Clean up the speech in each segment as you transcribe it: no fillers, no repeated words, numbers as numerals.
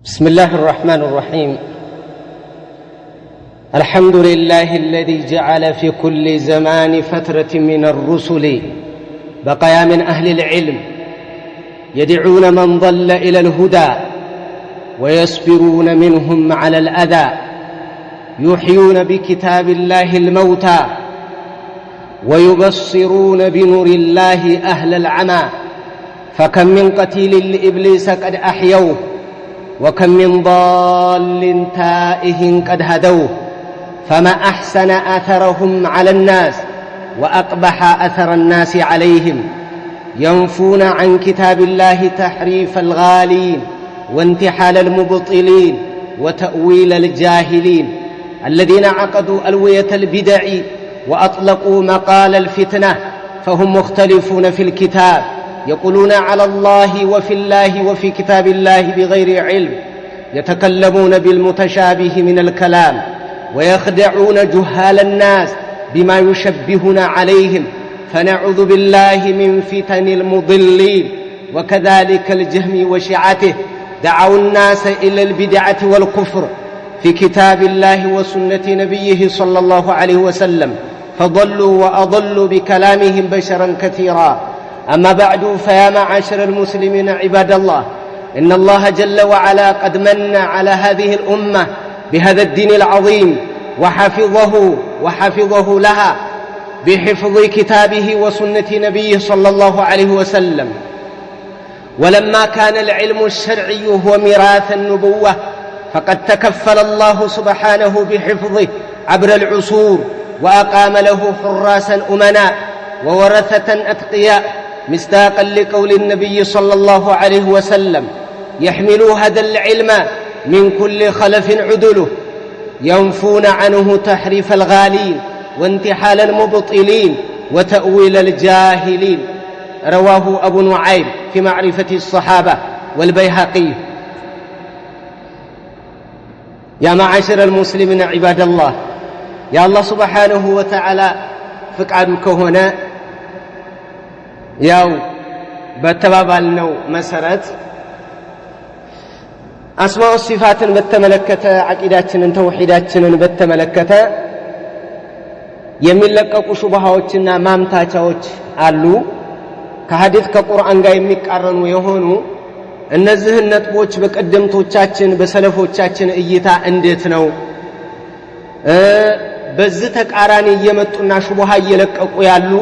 بسم الله الرحمن الرحيم. الحمد لله الذي جعل في كل زمان فترة من الرسل بقايا من أهل العلم يدعون من ضل إلى الهدى ويصبرون منهم على الأذى، يحيون بكتاب الله الموتى ويبصرون بنور الله أهل العمى. فكم من قتيل لإبليس قد أحيوه، وكم من ضال تائه قد هدوه. فما أحسن أثرهم على الناس وأقبح أثر الناس عليهم. ينفون عن كتاب الله تحريف الغالين وانتحال المبطلين وتأويل الجاهلين الذين عقدوا ألوية البدع وأطلقوا مقال الفتنة، فهم مختلفون في الكتاب، يقولون على الله وفي الله وفي كتاب الله بغير علم، يتكلمون بالمتشابه من الكلام ويخدعون جهال الناس بما يشبهون عليهم، فنعوذ بالله من فتن المضلين. وكذلك الجهم وشيعته دعوا الناس إلى البدعة والكفر في كتاب الله وسنة نبيه صلى الله عليه وسلم، فضلوا وأضلوا بكلامهم بشرا كثيرا. أما بعد، فيا معاشر المسلمين عباد الله، إن الله جل وعلا قد من على هذه الأمة بهذا الدين العظيم وحفظه لها بحفظ كتابه وسنة نبيه صلى الله عليه وسلم. ولما كان العلم الشرعي هو ميراث النبوة، فقد تكفل الله سبحانه بحفظه عبر العصور، وأقام له حراسا أمناء وورثة أتقياء، مصداقا لقول النبي صلى الله عليه وسلم: يحملوا هذا العلم من كل خلف عدله، ينفون عنه تحريف الغالين وانتحال المبطلين وتأويل الجاهلين. رواه أبو نعيم في معرفة الصحابة والبيهقي. يا معاشر المسلمين عباد الله، يا الله سبحانه وتعالى فقعدك هنا ያው በተባባልነው መሰረት አስማኡ ሲፋትን በተመለከተ አቂዳችንን ተውሂዳችንን በተመለከተ የሚለቀቁ ሹብሃዎችና ማምታቻዎች አሉ። ከሐዲስ ከቁርአን ጋር የሚቃረኑ የሆኑ እነዚህ ነጥቦች በቀደምቶቻችን በሰለፎቻችን እይታ እንዴት ነው በዚህ ተቃራኒ እየመጡና ሹብሃ እየለቀቁ ያሉ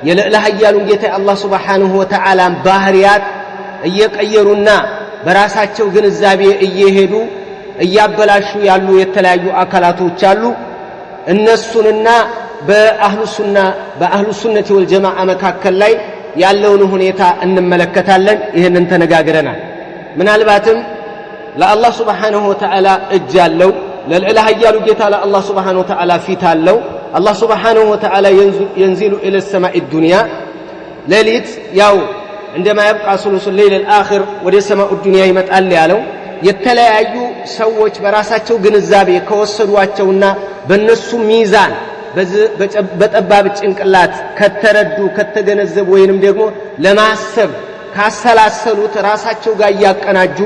የለዕለ ኃያሉን ጌታ አላህ ሱብሓነሁ ወተዓላ ባህሪያት እየቀየሩና በራሳቸው ግንዛቤ እየሄዱ እያበላሹ ያሉ የተለያዩ አካላቶች አሉ። እነሱንና በአህሉ ሱነቲ ወልጀማዓ መካከል ላይ ያለውን ሁኔታ እንመለከታለን። ይሄንን ተነጋግረናል። ምናልባትም ለአላህ ሱብሓነሁ ወተዓላ እጅ ያለው ለልዕለ ኃያሉ ጌታ ለአላህ ሱብሓነሁ ወተዓላ ፊት አለው። الله سبحانه وتعالى ينزل إلى السماء الدنيا ليلة ياو عندما يبقى ثلث الليل الآخر ودي السماء الدنيا يمتقال يالو يتلايو سوّج براساتشو ግንዛቤ ከወሰዷቸውና በእነሱ ሚዛን በጠባብ ጭንቅላት ከተረዱ ከተገነዘቡ ወይንም ደግሞ ለማሰብ ካሰላሰሉት ራሳቸው ጋር ያቀናጁ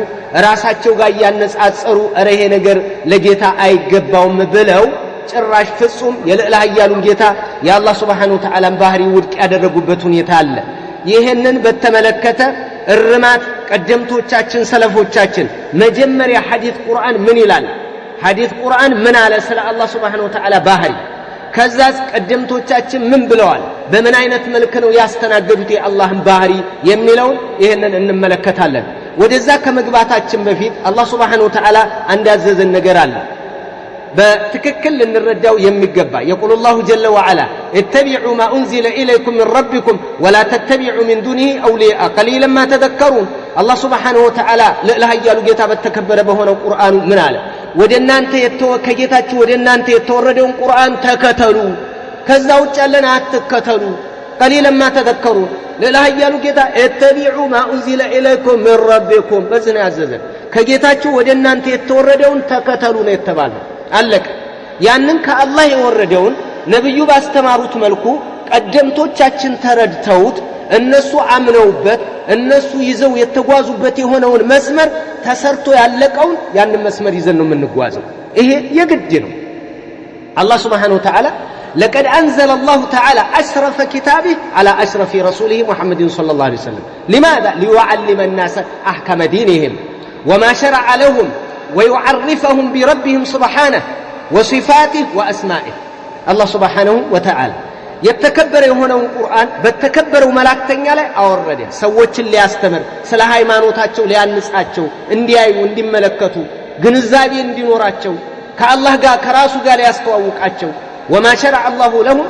ራሳቸው ጋር ያነጻጸሩ ይሄ ነገር ለጌታ አይገባውም ብለው ጭራሽ ፍጹም የልዕለ ኃያሉን ጌታ የአላህ ሱብሓነሁ ወተዓላ ባህሪ ውድቅ ያደረጉበት ሁኔታ አለ። ይሄንን በተመለከተ እርማት ቀደምቶቻችን ሰለፎቻችን መጀመሪያ ሐዲስ ቁርአን ምን ይላል፣ ሐዲስ ቁርአን ምን አለ ስለ አላህ ሱብሓነሁ ወተዓላ ባህሪ፣ ከዛስ ቀደምቶቻችን ምን ብለዋል፣ በምን አይነት መልኩ ነው ያስተናገዱት የአላህን ባህሪ የሚለውን ይሄንን እንመለከታለን። ወደዛ ከመግባታችን በፊት አላህ ሱብሓነሁ ወተዓላ እንዳዘዘን ነገር አለ በትክክል ልንረዳው የሚገባ። يقول الله جل وعلا: اتبعوا ما أنزل إليكم من ربكم ولا تتبعوا من دونه أولياء قليلا ما تذكرون. الله سبحانه وتعالى لا يجعل ጌታ በተከበረ በሆነው ቁርአኑ ምን አለ? ወደናንተ ከጌታችሁ ወደናንተ የተወረደውን ቁርአን ተከተሉ፣ ከዛ ውጭ ያለን አትከተሉ። قليلا ما تذكرون። لا يجعل ጌታ اتبعوا ما أنزل إليكم من ربكم በዝና ያዘዘን ከጌታችሁ ወደናንተ የተወረደውን ተከተሉ ነው የተባለው። አለቀ። ያንን ከአላህ የወረደውን ነብዩ ባስተማሩት መልኩ ቀደምቶቻችን ተረድተውት እነሱ አምነውበት እነሱ ይዘው የተጓዙበት የሆነውን መስመር ተሰርቶ ያለቀውን ያንን መስመር ይዘን ነው የምንጓዘው ይሄ የግድ ነው الله سبحانه وتعالى لقد أنزل الله تعالى أشرف كتابه على أشرف رسوله محمد صلى الله عليه وسلم لماذا؟ ليعلم الناس أحكم دينهم وما شرع لهم ويعرفهم بربهم سبحانه وصفاته وأسمائه الله سبحانه وتعالى يتكبر يهونه القرآن بتكبر ملاكتن على أورده سوّت اللي أستمر سلا ሃይማኖታቸው ሊያንጻቸው እንዲያዩ እንዲመለከቱ ግንዛቤ እንዲኖራቸው ከአላህ ጋር ከራሱ ጋር ያስተዋውቃቸው وما شرع الله لهم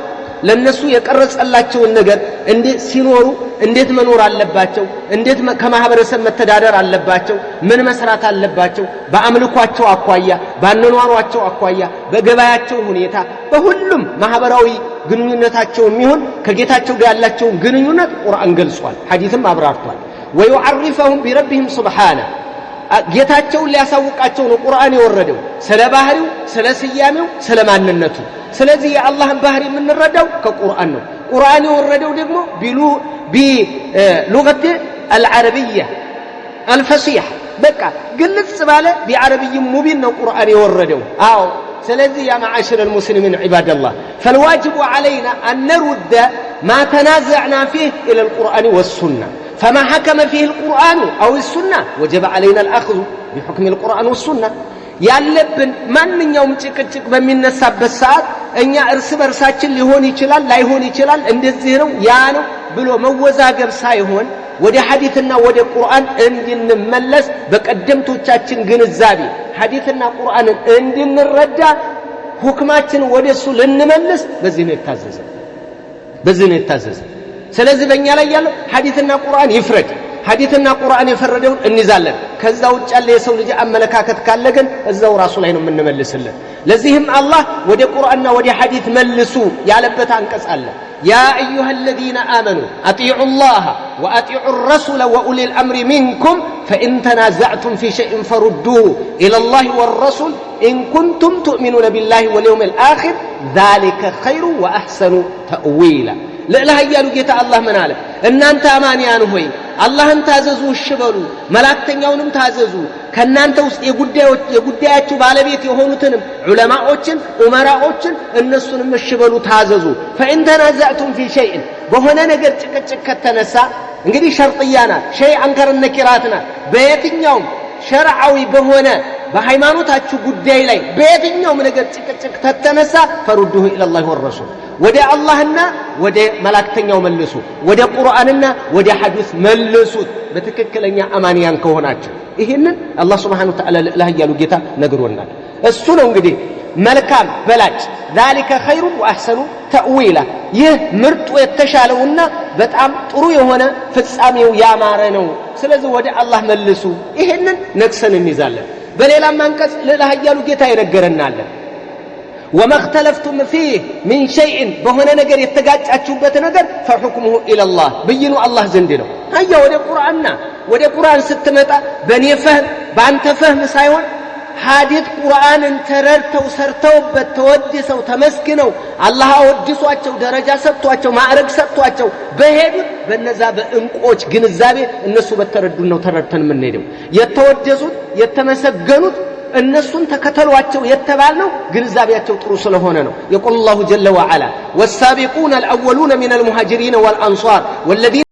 ለነሱ የቀረጸላቸውን ነገር እንዴት ሲኖሩ እንዴት መኖር አለባቸው እንዴት ከማህበረሰብ መተዳደር አለባቸው ምን መስራት አለባቸው በአምልኳቸው አኳያ ባንኗሯቸው አኳያ በገበያቸው ሁኔታ በሁሉም ማህበራዊ ግንኙነታቸው የሚሆን ከጌታቸው ጋር ያላቸው ግንኙነት ቁርአን ገልጿል ሐዲስም አብራርቷል ويعرفهم بربهم سبحانه ጌታቸውን ሊያሳውቃቸው ነው ቁርአን የወረደው ስለ ባህሪው ስለ ስያሜው ስለ ማንነቱ ስለዚህ የአላህን ባህሪ የምንረዳው ከቁርአን ነው ቁርአን የወረደው ደግሞ بلغة العربية الفصيحة በቃ ግልጽ ባለ بعربي مبين ነው ቁርአን የወረደው አዎ ስለዚህ يا معاشر المسلمين عباد الله فالواجب علينا أن نرد ما تنازعنا فيه إلى القرآن والسنة فما حكم فيه القرآن أو السنة وجب علينا الأخذ بحكم القرآن والسنة ያለብን ማንኛውም ጭቅጭቅ በሚነሳበት ሰዓት እኛ እርስ በርሳችን ሊሆን ይችላል ላይሆን ይችላል እንደዚህ ነው ያ ነው ብሎ መወዛገብ ሳይሆን ወደ ሐዲስና ወደ ቁርአን እንድንመለስ በቀደምቶቻችን ግንዛቤ ሐዲስና ቁርአንን እንድንረዳ ሁክማችን ወደሱ ልንመልስ በዚህ ነው የታዘዘ ስለዚህ በእኛ ላይ ያለው ሐዲስና ቁርአን ይፍረድ ሐዲስና ቁርአን የፈረደውን እንይዛለን ከዛ ውጭ ያለ የሰው ልጅ አመለካከት ካለ ግን እዛው ራሱ ላይ ነው የምንመልስልን ለዚህም አላህ ወደ ቁርአንና ወደ ሐዲስ መልሱ ያለበት አንቀጽ አለ يا أيها الذين آمنوا أطيعوا الله وأطيعوا الرسول وأولي الأمر منكم فإن تنازعتم في شيء فردوه إلى الله والرسول إن كنتم تؤمنون بالله واليوم الآخر ذلك خير وأحسن تأويلا لا يالو جيت الله من عالم ان انت امانيان هوي الله انت تعززوا الشبلو ملائكتኛውንም ታዘዙ ከናንተ ውስጥ የጉዳያችሁ ባለቤት የሆኑትንም ዑለማዎችን ኡመራዎችን እነሱንም እሽበሉ ታዘዙ فإن تنازعتم في شيء በሆነ ነገር ጭቅጭቅ ከተነሳ እንግዲህ ሸርጥያና ሸይ አንከር ነኪራትና በየትኛው ሸርዓዊ በሆነ በሃይማኖታችሁ ጉዳይ ላይ በየትኛውም ነገር ጭቅጭቅ ተተነሳ ፈሩዱሁ ኢላላህ ወረሱል ወደ አላህና ወደ መላእክተኛው መልሱ ወደ ቁርአንና ወደ ሐዲስ መልሱት በትክክለኛ አማንያን ከሆናችሁ ይሄንን አላህ Subhanahu Wa Ta'ala ለህያሉ ጌታ ነግሮናል እሱ ነው እንግዲህ መልካም በላጭ ذلك خير واحسن تأويلا ይህ ምርጡ የተሻለውና በጣም ጥሩ የሆነ ፍጻሜው ያማረ ነው ስለዚህ ወደ አላህ መልሱ ይሄንን ነክሰን እንይዛለን በሌላም አንቀጽ ለህያሉ ጌታ ይነገረናል وما اختلفتم فيه من شيء بهنا ነገር የተጋጫችሁበት ነገር فحكمه الى الله بينوا الله ዘንድ ነው አያ ወደ ቁርአን ስትመጣ በኔ ፈህም ባንተ ፈህም ሳይሆን ሐዲስ ቁርአንን ተረድተው ሰርተውበት ተወድሰው ተመስግነው አላህ አወድሷቸው ደረጃ ሰጥቷቸው ማዕረግ ሰጥቷቸው በሄዱት በነዛ በእንቆች ግንዛቤ እነሱ በተረዱ ነው ተረድተን የምንሄደው የተወደሱት የተመሰገኑት እነሱን ተከተሏቸው የተባለው ግንዛቤያቸው ጥሩ ስለሆነ ነው يقول الله جل وعلا والسابقون الأولون من المهاجرين والأنصار والذين